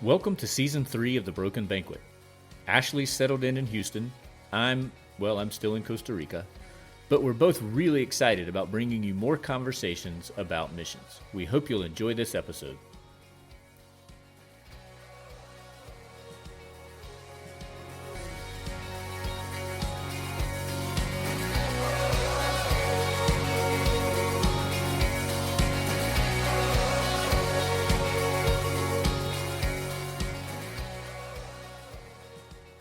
Welcome to Season 3 of The Broken Banquet. Ashley's settled in Houston. I'm still in Costa Rica. But we're both really excited about bringing you more conversations about missions. We hope you'll enjoy this episode.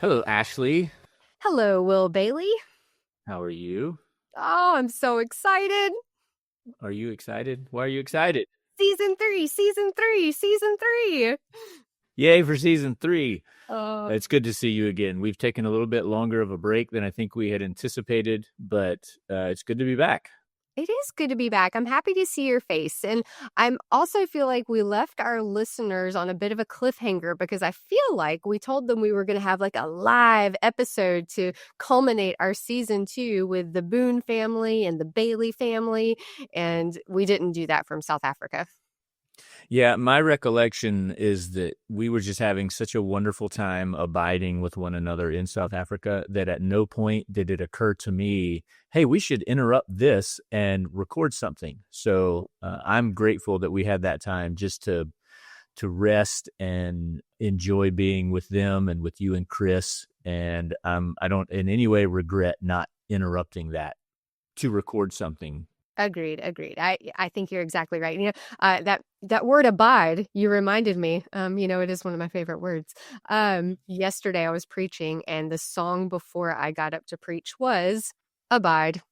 Hello, Ashley. Hello, Will Bailey. How are you? Oh, I'm so excited. Are you excited? Why are you excited? Season 3. Yay for Season 3. It's good to see you again. We've taken a little bit longer of a break than I think we had anticipated, but it's good to be back. It is good to be back. I'm happy to see your face. And I'm also feel like we left our listeners on a bit of a cliffhanger because I feel like we told them we were going to have like a live episode to culminate our season 2 with the Boone family and the Bailey family. And we didn't do that from South Africa. Yeah, my recollection is that we were just having such a wonderful time abiding with one another in South Africa that at no point did it occur to me, hey, we should interrupt this and record something. So I'm grateful that we had that time just to rest and enjoy being with them and with you and Chris. And I don't in any way regret not interrupting that to record something. Agreed. I think you're exactly right. You know, that word abide, you reminded me, it is one of my favorite words. Yesterday I was preaching and the song before I got up to preach was abide.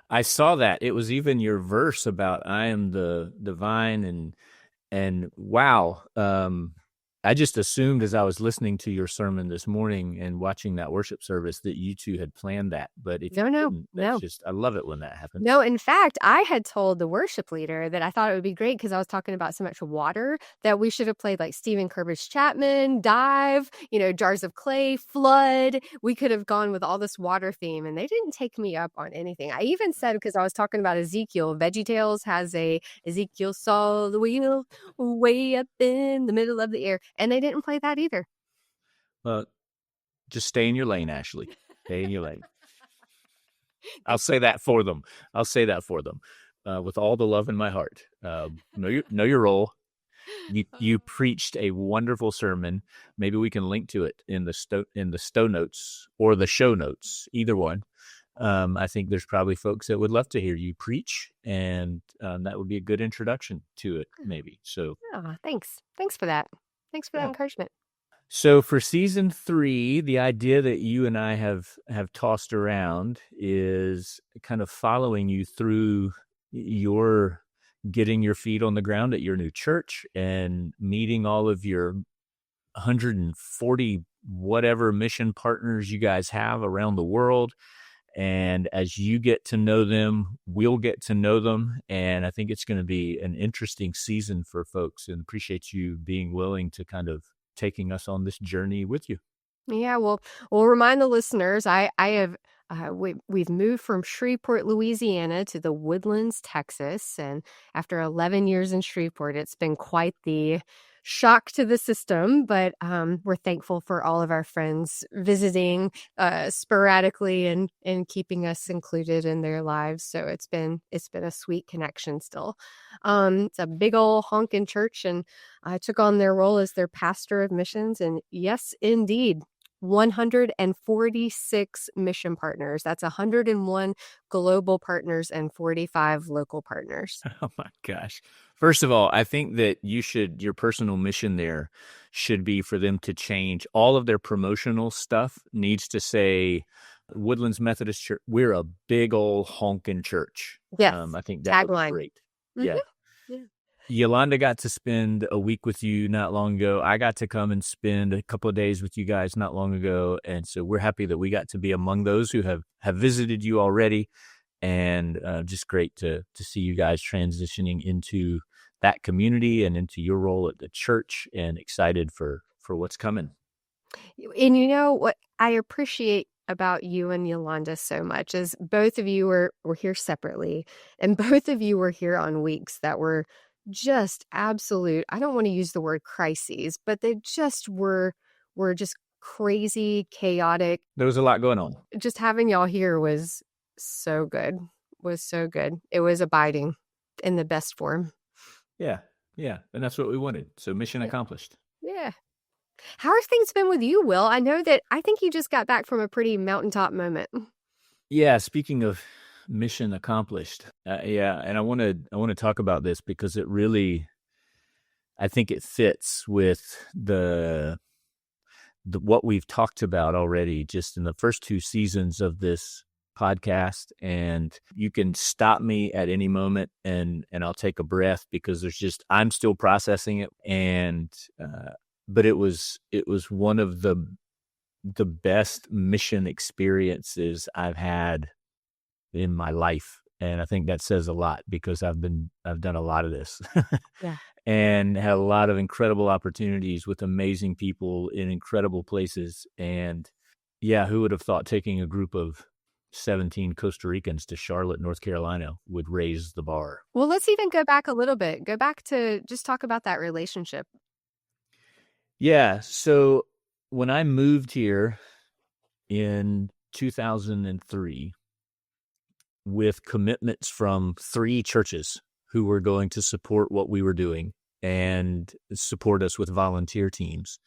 I saw that. It was even your verse about I am the vine and wow. I just assumed as I was listening to your sermon this morning and watching that worship service that you two had planned that. But if No. I love it when that happens. No, in fact, I had told the worship leader that I thought it would be great because I was talking about so much water that we should have played like Stephen Curtis Chapman, Dive, Jars of Clay, Flood. We could have gone with all this water theme and they didn't take me up on anything. I even said, because I was talking about Ezekiel, VeggieTales has a Ezekiel saw the wheel way up in the middle of the air. And they didn't play that either. Well, just stay in your lane, Ashley. Stay in your lane. I'll say that for them. With all the love in my heart. Know your role. You preached a wonderful sermon. Maybe we can link to it in the stow notes or the show notes, either one. I think there's probably folks that would love to hear you preach, and that would be a good introduction to it, maybe. So, thanks for that. Thanks for that encouragement. So for Season 3, the idea that you and I have tossed around is kind of following you through your getting your feet on the ground at your new church and meeting all of your 140 whatever mission partners you guys have around the world. And as you get to know them, we'll get to know them. And I think it's going to be an interesting season for folks, and appreciate you being willing to kind of taking us on this journey with you. Yeah, well, we'll remind the listeners, we've moved from Shreveport, Louisiana to the Woodlands, Texas. And after 11 years in Shreveport, it's been quite the shock to the system, but we're thankful for all of our friends visiting sporadically and keeping us included in their lives. So it's been a sweet connection still. It's a big old honking church, and I took on their role as their pastor of missions. And yes, indeed, 146 mission partners. That's 101 global partners and 45 local partners. Oh my gosh. First of all, I think that your personal mission there should be for them to change all of their promotional stuff needs to say Woodlands Methodist Church. We're a big old honking church. Yes. I think that would be great. Mm-hmm. Yeah. Yolanda got to spend a week with you not long ago. I got to come and spend a couple of days with you guys not long ago. And so we're happy that we got to be among those who have visited you already. And just great to see you guys transitioning into that community and into your role at the church, and excited for what's coming. And you know what I appreciate about you and Yolanda so much is both of you were here separately, and both of you were here on weeks that were just absolute, I don't want to use the word crises, but they just were just crazy, chaotic. There was a lot going on. Just having y'all here was so good. Was so good. It was abiding in the best form. Yeah. And that's what we wanted. So mission accomplished. Yeah. How have things been with you, Will? I think you just got back from a pretty mountaintop moment. Yeah. Speaking of mission accomplished, and I want to talk about this because it really, I think it fits with the what we've talked about already just in the first 2 seasons of this podcast. And you can stop me at any moment and I'll take a breath because I'm still processing it. And but it was one of the best mission experiences I've had in my life. And I think that says a lot because I've done a lot of this. Yeah. And had a lot of incredible opportunities with amazing people in incredible places. And yeah, who would have thought taking a group of 17 Costa Ricans to Charlotte, North Carolina would raise the bar? Well, let's even go back a little bit. Go back to just talk about that relationship. Yeah. So when I moved here in 2003 with commitments from 3 churches who were going to support what we were doing and support us with volunteer teams.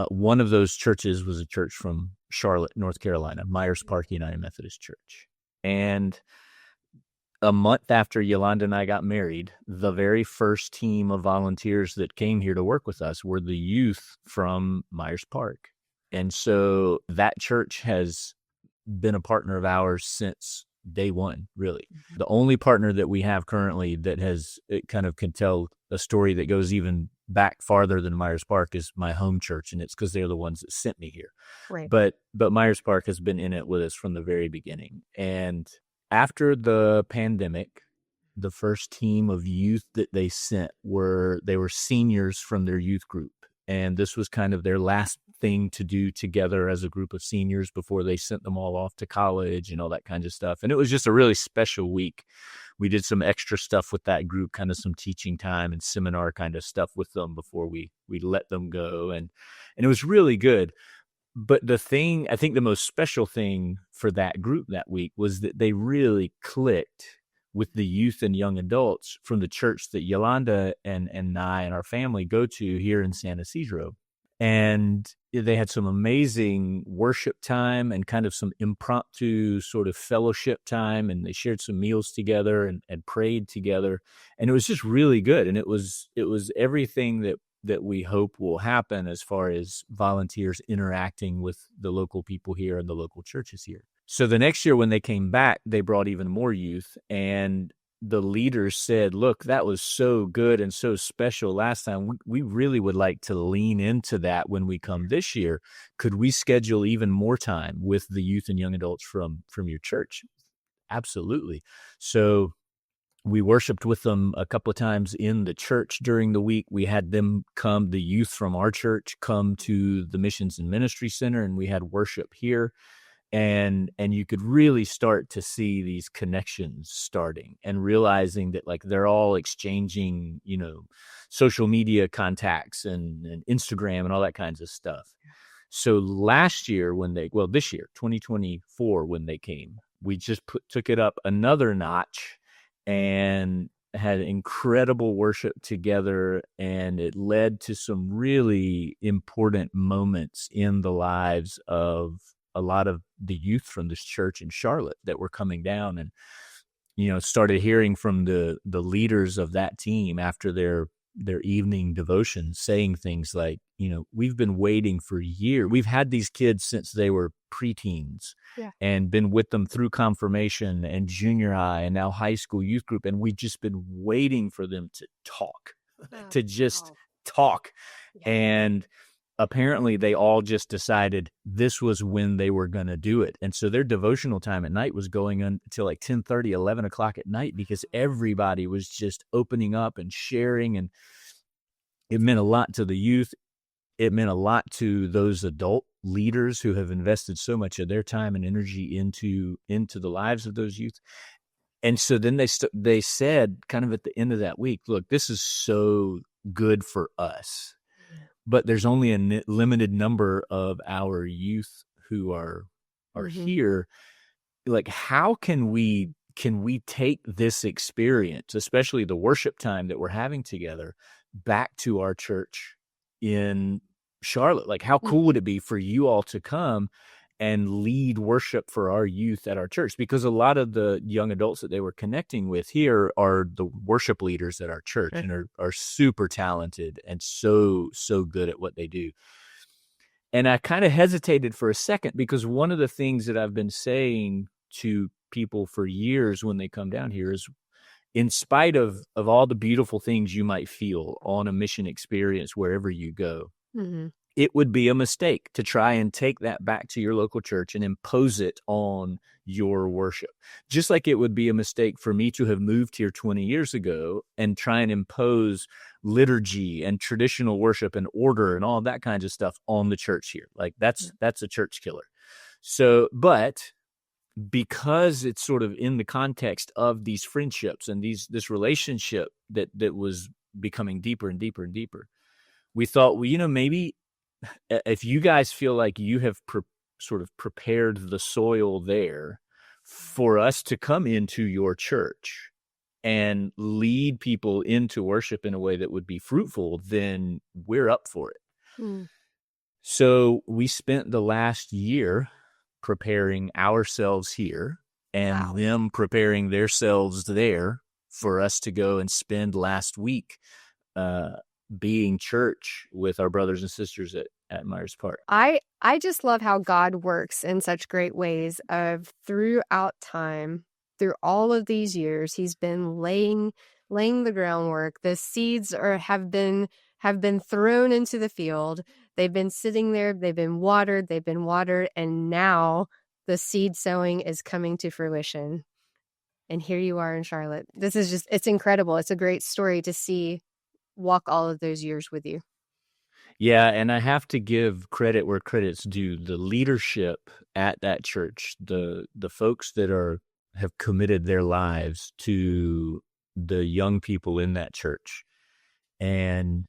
One of those churches was a church from Charlotte, North Carolina, Myers Park United Methodist Church. And a month after Yolanda and I got married, the very first team of volunteers that came here to work with us were the youth from Myers Park. And so that church has been a partner of ours since day one, really. Mm-hmm. The only partner that we have currently that can tell a story that goes even back farther than Myers Park is my home church, and it's because they're the ones that sent me here. Right. But Myers Park has been in it with us from the very beginning. And after the pandemic, the first team of youth that they sent were seniors from their youth group. And this was kind of their last thing to do together as a group of seniors before they sent them all off to college and all that kind of stuff. And it was just a really special week. We did some extra stuff with that group, kind of some teaching time and seminar kind of stuff with them before we let them go. And it was really good. But I think the most special thing for that group that week was that they really clicked with the youth and young adults from the church that Yolanda and I and our family go to here in San Isidro. And they had some amazing worship time and kind of some impromptu sort of fellowship time. And they shared some meals together and prayed together. And it was just really good. And it was everything that we hope will happen as far as volunteers interacting with the local people here and the local churches here. So the next year when they came back, they brought even more youth, and the leaders said, look, that was so good and so special last time. We really would like to lean into that when we come this year. Could we schedule even more time with the youth and young adults from your church? Absolutely. So we worshiped with them a couple of times in the church during the week. We had them come, the youth from our church, come to the Missions and Ministry Center, and we had worship here. And you could really start to see these connections starting and realizing that like they're all exchanging, social media contacts and Instagram and all that kinds of stuff. So this year, 2024, when they came, we just took it up another notch and had incredible worship together, and it led to some really important moments in the lives of a lot of the youth from this church in Charlotte that were coming down, and started hearing from the leaders of that team after their evening devotion saying things like, we've been waiting for years. We've had these kids since they were preteens, and been with them through confirmation and junior high and now high school youth group. And we've just been waiting for them to talk, talk. Yeah. And apparently they all just decided this was when they were going to do it. And so their devotional time at night was going until like 10:30, 11 o'clock at night, because everybody was just opening up and sharing. And it meant a lot to the youth. It meant a lot to those adult leaders who have invested so much of their time and energy into the lives of those youth. And so then they said kind of at the end of that week, look, this is so good for us, but there's only a limited number of our youth who are here. Like, how can we take this experience, especially the worship time that we're having together, back to our church in Charlotte? Like, how cool would it be for you all to come and lead worship for our youth at our church? Because a lot of the young adults that they were connecting with here are the worship leaders at our church, and are super talented and so good at what they do. And I kind of hesitated for a second, because one of the things that I've been saying to people for years when they come down here is, in spite of all the beautiful things you might feel on a mission experience wherever you go, it would be a mistake to try and take that back to your local church and impose it on your worship. Just like it would be a mistake for me to have moved here 20 years ago and try and impose liturgy and traditional worship and order and all that kinds of stuff on the church here. Like, that's a church killer. So, but because it's sort of in the context of these friendships and this relationship that was becoming deeper and deeper and deeper, we thought, well, maybe if you guys feel like you have sort of prepared the soil there for us to come into your church and lead people into worship in a way that would be fruitful, then we're up for it. So we spent the last year preparing ourselves here, and them preparing themselves there for us to go and spend last week being church with our brothers and sisters at Myers Park. I just love how God works in such great ways throughout time, through all of these years. He's been laying the groundwork. The seeds have been thrown into the field. They've been sitting there. They've been watered, and now the seed sowing is coming to fruition. And here you are in Charlotte. This is it's incredible. It's a great story to see walk all of those years with you. Yeah, and I have to give credit where credit's due. The leadership at that church, the folks that have committed their lives to the young people in that church, and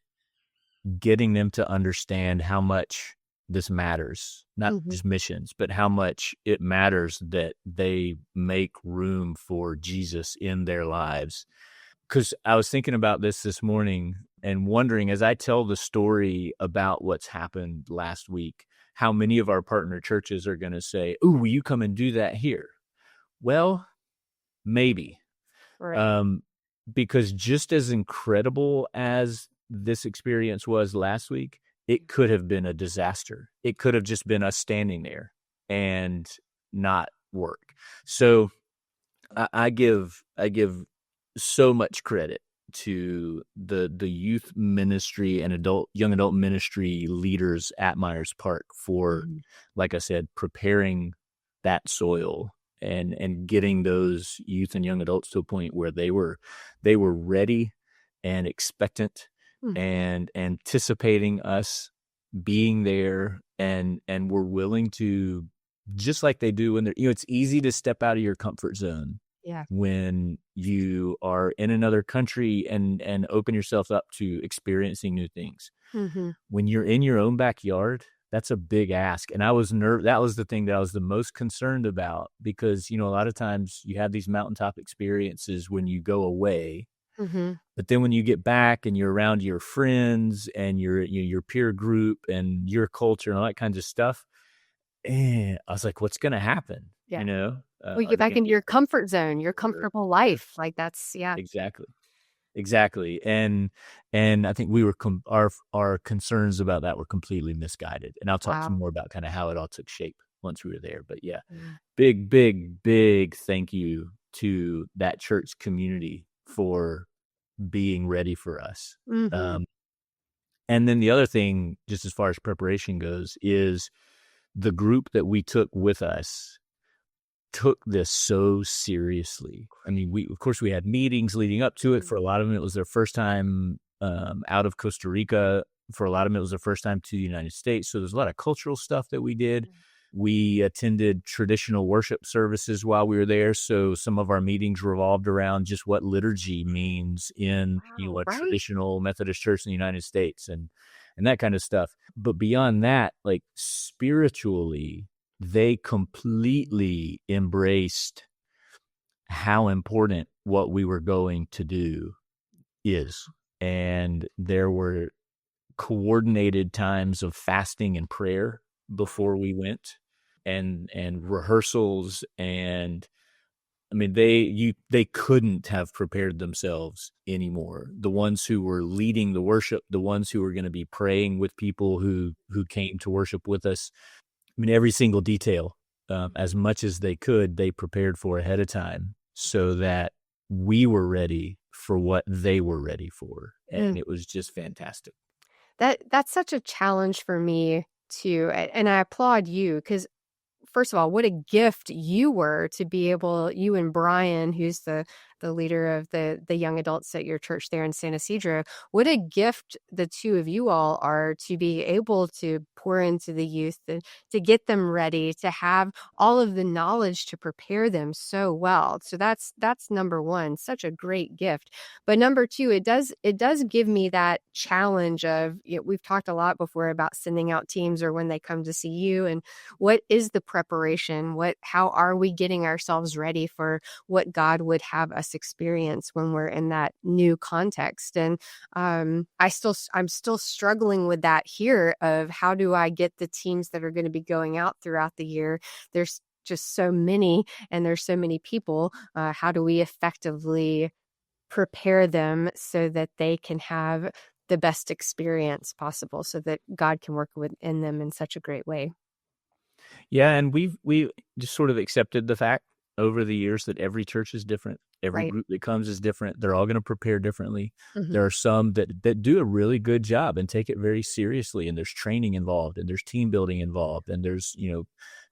getting them to understand how much this matters, not just missions, but how much it matters that they make room for Jesus in their lives. Because I was thinking about this morning and wondering, as I tell the story about what's happened last week, how many of our partner churches are going to say, "Ooh, will you come and do that here?" Well, maybe. Right. Because just as incredible as this experience was last week, it could have been a disaster. It could have just been us standing there and not work. So I give so much credit to the youth ministry and young adult ministry leaders at Myers Park for, like I said, preparing that soil and getting those youth and young adults to a point where they were ready and expectant and anticipating us being there, and were willing to, just like they do when they're, it's easy to step out of your comfort zone. Yeah. When you are in another country and open yourself up to experiencing new things. When you're in your own backyard, that's a big ask. And I was that was the thing that I was the most concerned about, because, a lot of times you have these mountaintop experiences when you go away, but then when you get back and you're around your friends and your peer group and your culture and all that kinds of stuff, I was like, what's going to happen? Yeah. Well, you get back into your comfort zone, your comfortable life. Like, that's, yeah. Exactly. And I think we were, our concerns about that were completely misguided. And I'll talk some more about kind of how it all took shape once we were there. But yeah, big, big, big thank you to that church community for being ready for us. And then the other thing, just as far as preparation goes, is the group that we took with us took this so seriously. I mean, we had meetings leading up to it. For a lot of them, it was their first time out of Costa Rica. For a lot of them, it was their first time to the United States. So there's a lot of cultural stuff that we did. We attended traditional worship services while we were there. So some of our meetings revolved around just what liturgy means in, Wow, a right? traditional Methodist church in the United States and that kind of stuff. But beyond that, like spiritually, they completely embraced how important what we were going to do is. And there were coordinated times of fasting and prayer before we went, and rehearsals, and I mean they couldn't have prepared themselves anymore. The ones who were leading the worship, the ones who were going to be praying with people who came to worship with us. I mean, every single detail, as much as they could, they prepared for ahead of time so that we were ready for what they were ready for, and Mm. it was just fantastic. That's such a challenge for me too, and I applaud you because first of all, what a gift you were to be able you and Brian, who's the leader of the young adults at your church there in San Isidro, what a gift the two of you all are to be able to pour into the youth, to get them ready, to have all of the knowledge to prepare them so well. So that's number one, such a great gift. But number two, it does give me that challenge of, we've talked a lot before about sending out teams or when they come to see you, and what is the preparation? How are we getting ourselves ready for what God would have us experience when we're in that new context? And I'm still struggling with that here of how do I get the teams that are going to be going out throughout the year? There's just so many, and there's so many people. How do we effectively prepare them so that they can have the best experience possible, so that God can work within them in such a great way? Yeah, and we just sort of accepted the fact over the years that every church is different. Every Right. group that comes is different. They're all going to prepare differently. Mhm. There are some that do a really good job and take it very seriously, and there's training involved, and there's team building involved, and there's,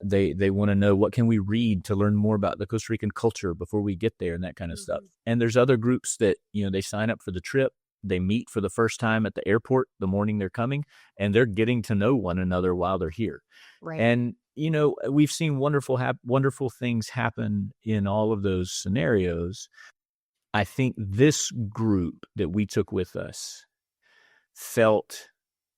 they want to know what can we read to learn more about the Costa Rican culture before we get there and that kind of stuff. Mhm. And there's other groups that, they sign up for the trip. They meet for the first time at the airport the morning they're coming, and they're getting to know one another while they're here. Right. And we've seen wonderful things happen in all of those scenarios. I think this group that we took with us felt,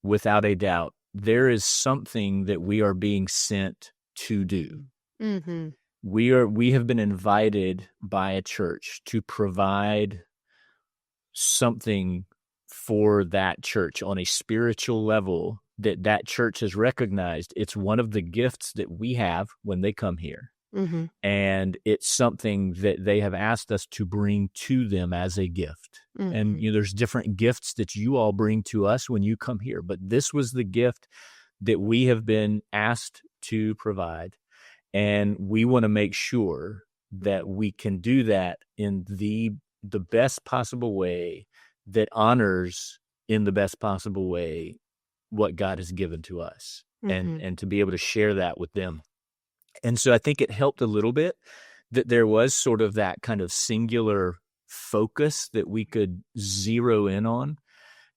without a doubt, there is something that we are being sent to do. Mhm. We have been invited by a church to provide something for that church on a spiritual level that church has recognized. It's one of the gifts that we have when they come here. Mhm. And it's something that they have asked us to bring to them as a gift. And Mhm. there's different gifts that you all bring to us when you come here, but this was the gift that we have been asked to provide. And we want to make sure that we can do that in the best possible way, that honors in the best possible way what God has given to us, and Mhm. to be able to share that with them. And so I think it helped a little bit that there was sort of that kind of singular focus that we could zero in on.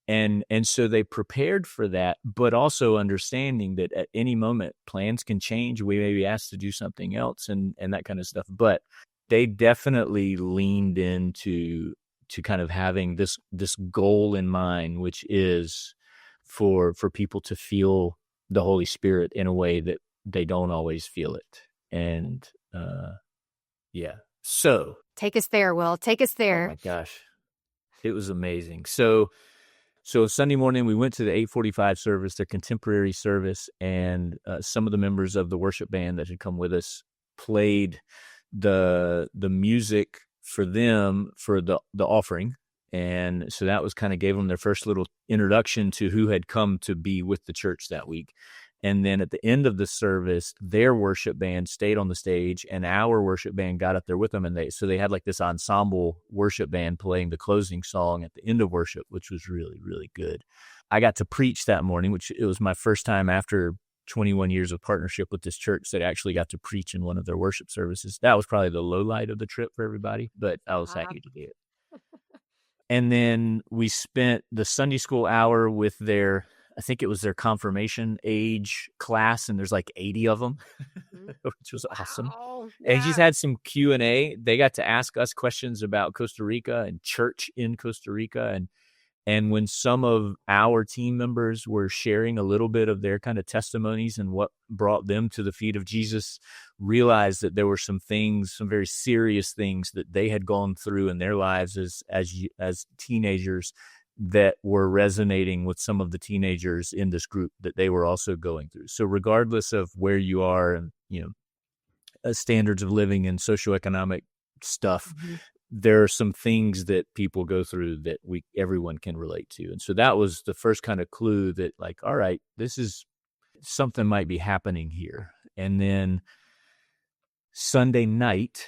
And so they prepared for that, but also understanding that at any moment plans can change. We may be asked to do something else, and that kind of stuff. But they definitely leaned into to kind of having this goal in mind, which is for people to feel the Holy Spirit in a way that they don't always feel it. And yeah. So, Take us there, Will. Take us oh there. my gosh, it was amazing. So Sunday morning we went to the 8:45 service, their contemporary service, and some of the members of the worship band that had come with us played the music for them for the offering. And so that was kind of gave them their first little introduction to who had come to be with the church that week. And then at the end of the service, their worship band stayed on the stage, and our worship band got up there with them. And they had like this ensemble worship band playing the closing song at the end of worship, which was really, really good. I got to preach that morning, which it was my first time after 21 years of partnership with this church that I actually got to preach in one of their worship services. That was probably the low light of the trip for everybody, but I was Uh, happy to do it. And then we spent the Sunday school hour with their I think it was their confirmation age class, and there's like 80 of them, which was awesome. Yeah. And she's had some Q&A. They got to ask us questions about Costa Rica and church in Costa Rica. And when some of our team members were sharing a little bit of their kind of testimonies and what brought them to the feet of Jesus, realized that there were some things, some very serious things that they had gone through in their lives as teenagers that were resonating with some of the teenagers in this group that they were also going through. So regardless of where you are and, standards of living and socioeconomic stuff, there are some things that people go through that everyone can relate to. And so that was the first kind of clue that, like, all right, this is something might be happening here. And then Sunday night,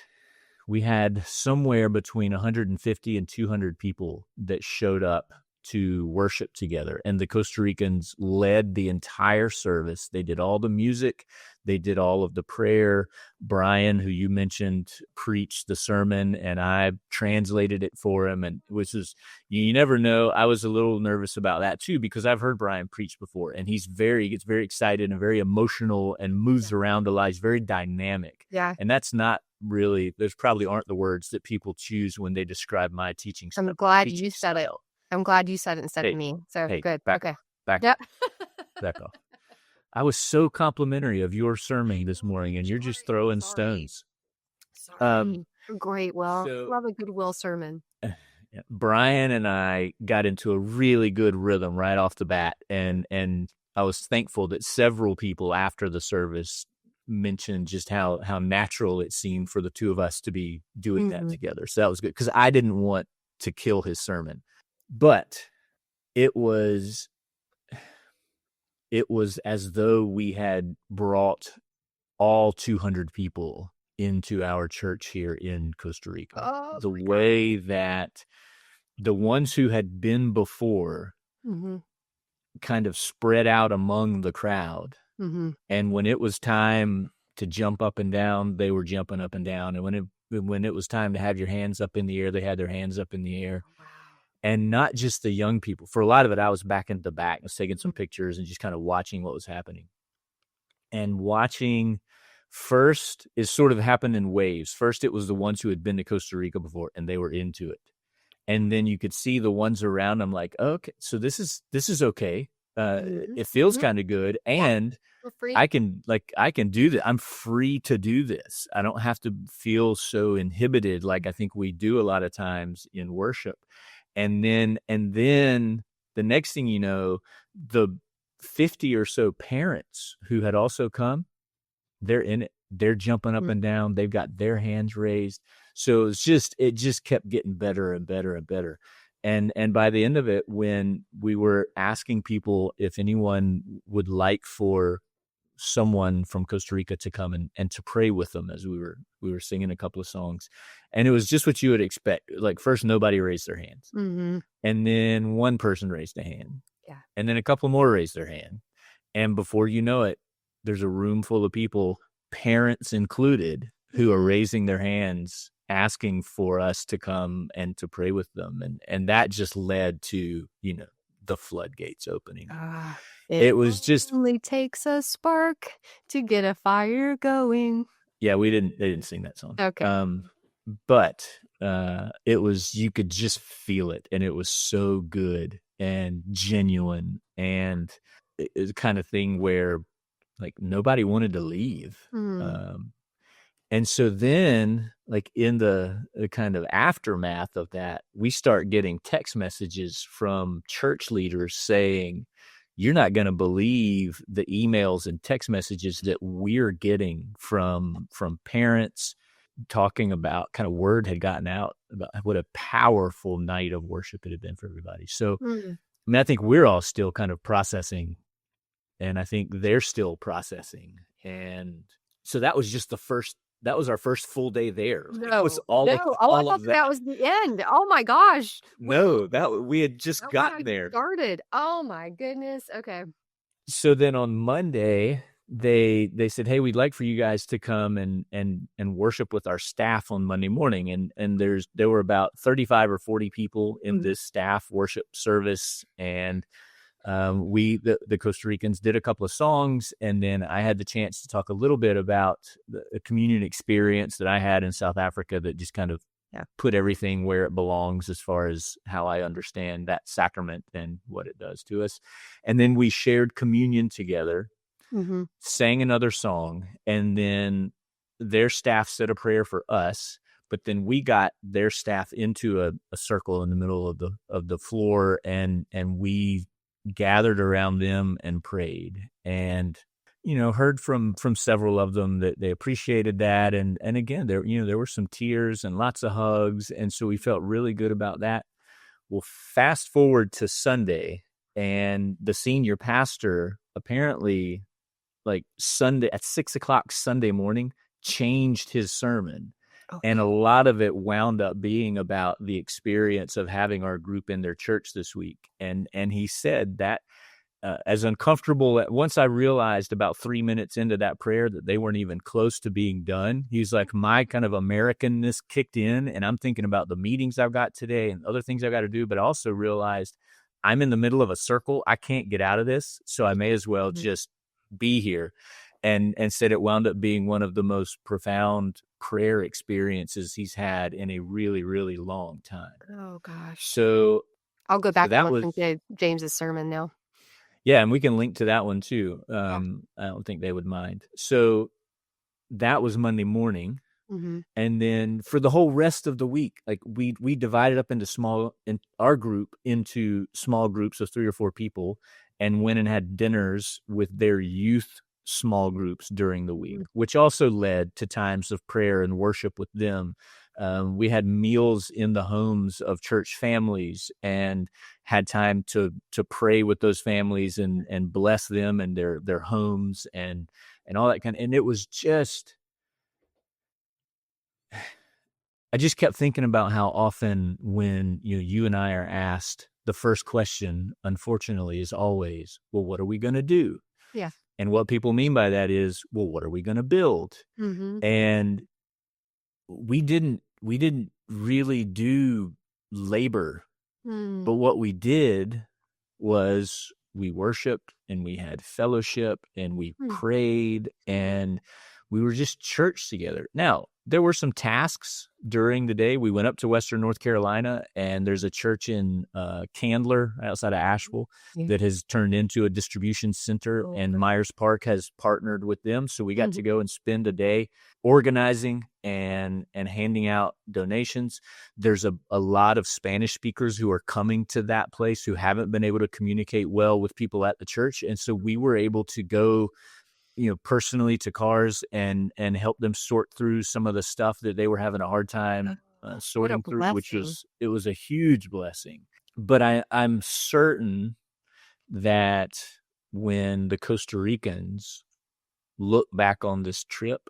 we had somewhere between 150 and 200 people that showed up to worship together. And the Costa Ricans led the entire service. They did all the music. They did all of the prayer. Brian, who you mentioned, preached the sermon, and I translated it for him. And which is, you never know. I was a little nervous about that too, because I've heard Brian preach before, and he gets very excited and very emotional and moves around a lot. He's very dynamic. Yeah. And that's not really, those probably aren't the words that people choose when they describe my teaching style. I'm glad you said it. I'm glad you said it instead of me. So good. Back off. I was so complimentary of your sermon this morning, and you're just throwing stones. Great. Well, love a good Will sermon. Brian and I got into a really good rhythm right off the bat, and I was thankful that several people after the service mentioned just how natural it seemed for the two of us to be doing that together. So that was good, because I didn't want to kill his sermon. But it was as though we had brought all 200 people into our church here in Costa Rica. The way that the ones who had been before kind of spread out among the crowd. And when it was time to jump up and down, they were jumping up and down. And when it was time to have your hands up in the air, they had their hands up in the air. And not just the young people. For a lot of it, I was back in the back. I was taking some pictures and just kind of watching what was happening. And watching, first, it sort of happened in waves. First, it was the ones who had been to Costa Rica before, and they were into it. And then you could see the ones around them like, oh, okay, so this is okay. It feels kind of good. And I can do that. I'm free to do this. I don't have to feel so inhibited like I think we do a lot of times in worship. And then the next thing you know, the 50 or so parents who had also come, they're in it. They're jumping up and down. They've got their hands raised. So it just kept getting better and better and better. And by the end of it, when we were asking people if anyone would like for someone from Costa Rica to come and to pray with them, as we were singing a couple of songs, and it was just what you would expect. Like, first, nobody raised their hands, and then one person raised a hand, and then a couple more raised their hand, and before you know it, there's a room full of people, parents included, who are raising their hands, asking for us to come and to pray with them, and that just led to the floodgates opening. It was just only takes a spark to get a fire going. Yeah, they didn't sing that song. Okay. But it was, you could just feel it, and it was so good and genuine, and it was the kind of thing where like nobody wanted to leave. And so then, like, in the kind of aftermath of that, we start getting text messages from church leaders saying, you're not going to believe the emails and text messages that we're getting from parents talking about, kind of, word had gotten out about what a powerful night of worship it had been for everybody. So, I mean, I think we're all still kind of processing, and I think they're still processing. And so that was just that was our first full day there. No, it was all I thought that was the end. Oh my gosh. No, we had just gotten there. Started. Oh my goodness. Okay. So then on Monday, they said, hey, we'd like for you guys to come and worship with our staff on Monday morning. And there were about 35 or 40 people in this staff worship service. And The Costa Ricans did a couple of songs, and then I had the chance to talk a little bit about the communion experience that I had in South Africa that just kind of put everything where it belongs as far as how I understand that sacrament and what it does to us. And then we shared communion together, sang another song, and then their staff said a prayer for us. But then we got their staff into a circle in the middle of the floor, and we gathered around them and prayed, and heard from several of them that they appreciated that, and again, there were some tears and lots of hugs, and so we felt really good about that. Well, fast forward to Sunday, and the senior pastor apparently, like Sunday at 6:00 Sunday morning, changed his sermon. Okay. And a lot of it wound up being about the experience of having our group in their church this week. And he said that as uncomfortable, once I realized about 3 minutes into that prayer that they weren't even close to being done, he's like, my kind of Americanness kicked in, and I'm thinking about the meetings I've got today and other things I've got to do, but I also realized I'm in the middle of a circle. I can't get out of this, so I may as well just be here. And said it wound up being one of the most profound prayer experiences he's had in a really, really long time. Oh, gosh. So I'll go back and listen to James's sermon now. Yeah, and we can link to that one too. I don't think they would mind. So that was Monday morning. And then for the whole rest of the week, like we divided up in our group into small groups of 3 or 4 people, and went and had dinners with their youth small groups during the week, which also led to times of prayer and worship with them. We had meals in the homes of church families and had time to pray with those families and bless them and their homes and all that kind of, and it was just, I just kept thinking about how often when you and I are asked, the first question, unfortunately, is always, well, what are we going to do? Yeah. And what people mean by that is, well, what are we going to build? And we didn't really do labor, but what we did was we worshiped and we had fellowship and we prayed and we were just church together. Now, there were some tasks during the day. We went up to Western North Carolina, and there's a church in Candler outside of Asheville that has turned into a distribution center, and Myers Park has partnered with them. So we got to go and spend a day organizing and handing out donations. There's a lot of Spanish speakers who are coming to that place who haven't been able to communicate well with people at the church. And so we were able to go personally to cars and help them sort through some of the stuff that they were having a hard time sorting through, it was a huge blessing. But I'm certain that when the Costa Ricans look back on this trip,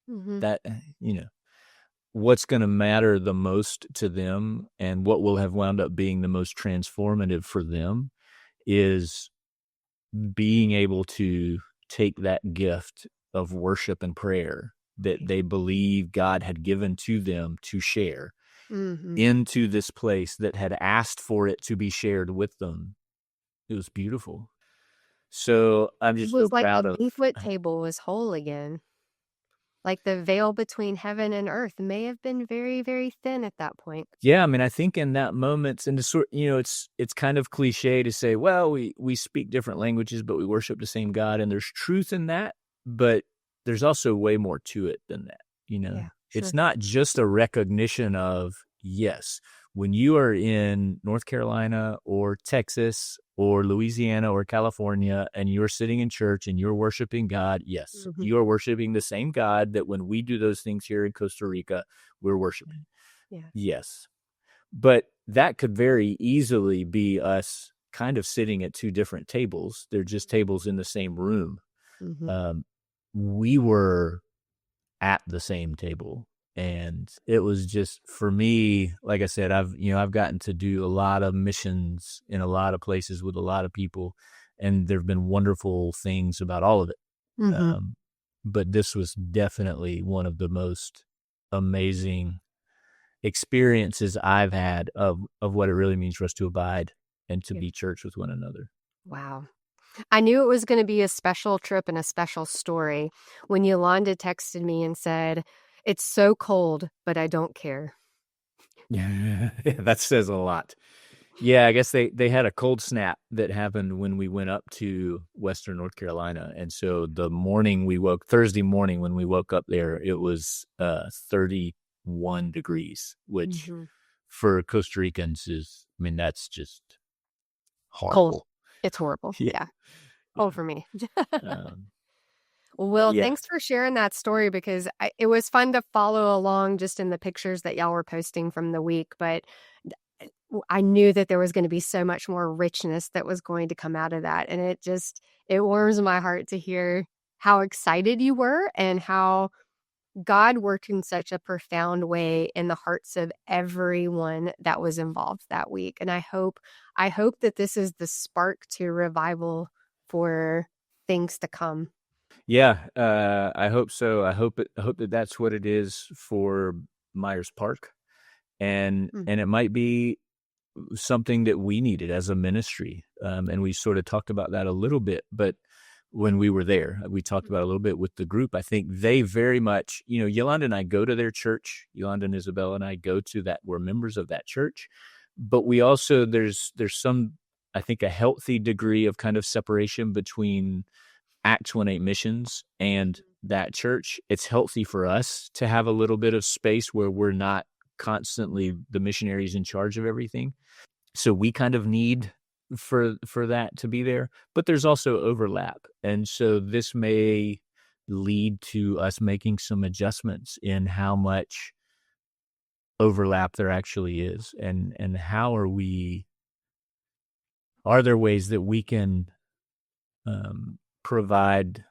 that, what's going to matter the most to them and what will have wound up being the most transformative for them is being able to take that gift of worship and prayer that they believe God had given to them to share into this place that had asked for it to be shared with them. It was beautiful. So I'm just so proud of. The banquet table was whole again. Like the veil between heaven and earth may have been very, very thin at that point. Yeah, I mean, I think in that moment, and it's kind of cliche to say, well, we speak different languages, but we worship the same God, and there's truth in that, but there's also way more to it than that. Yeah, sure. It's not just a recognition of, yes, when you are in North Carolina or Texas or Louisiana or California and you're sitting in church and you're worshiping God, yes, you are worshiping the same God that when we do those things here in Costa Rica, we're worshiping. Yeah. Yes. But that could very easily be us kind of sitting at 2 different tables. They're just tables in the same room. We were at the same table. And it was just, for me, like I said, I've gotten to do a lot of missions in a lot of places with a lot of people, and there've been wonderful things about all of it. But this was definitely one of the most amazing experiences I've had of what it really means for us to abide and to be church with one another. Wow. I knew it was going to be a special trip and a special story when Yolanda texted me and said, "It's so cold, but I don't care." Yeah, that says a lot. Yeah, I guess they had a cold snap that happened when we went up to Western North Carolina. And so Thursday morning when we woke up there, it was 31 degrees, which Mm-hmm. for Costa Ricans that's just Cold. horrible. It's horrible. Yeah. Yeah. Yeah. Cold for me. Um, Well, Will, yeah. thanks for sharing that story because it was fun to follow along just in the pictures that y'all were posting from the week. But I knew that there was going to be so much more richness that was going to come out of that. And it warms my heart to hear how excited you were and how God worked in such a profound way in the hearts of everyone that was involved that week. And I hope that this is the spark to revival for things to come. Yeah, I hope so. I hope that that's what it is for Myers Park, and Mm. it might be something that we needed as a ministry. And we sort of talked about that a little bit, but when we were there, we talked about a little bit with the group. I think they very much, Yolanda and I go to their church. Yolanda and Isabella and I go to that. We're members of that church, but we also there's some, I think, a healthy degree of kind of separation between Acts 1-8 missions and that church. It's healthy for us to have a little bit of space where we're not constantly the missionaries in charge of everything. So we kind of need for that to be there, but there's also overlap. And so this may lead to us making some adjustments in how much overlap there actually is, and how are there ways that we can provide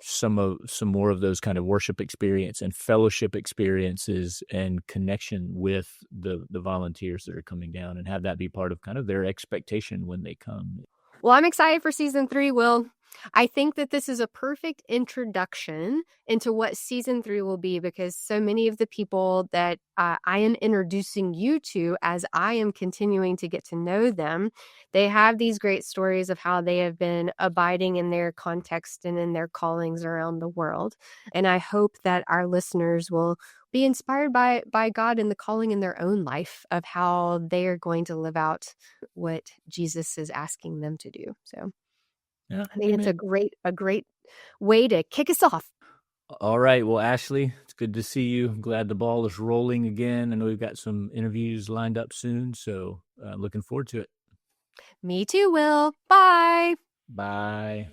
some more of those kind of worship experience and fellowship experiences and connection with the volunteers that are coming down, and have that be part of kind of their expectation when they come. Well, I'm excited for season 3, Will. I think that this is a perfect introduction into what season 3 will be, because so many of the people that I am introducing you to as I am continuing to get to know them, they have these great stories of how they have been abiding in their context and in their callings around the world. And I hope that our listeners will be inspired by God and the calling in their own life of how they are going to live out what Jesus is asking them to do. So Yeah, I think it's amen. a great way to kick us off. All right. Well, Ashley, it's good to see you. I'm glad the ball is rolling again. I know we've got some interviews lined up soon, so looking forward to it. Me too, Will. Bye. Bye.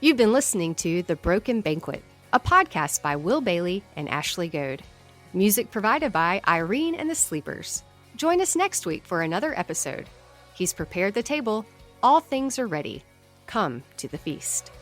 You've been listening to The Broken Banquet, a podcast by Will Bailey and Ashley Goad. Music provided by Irene and the Sleepers. Join us next week for another episode. He's prepared the table. All things are ready. Come to the feast.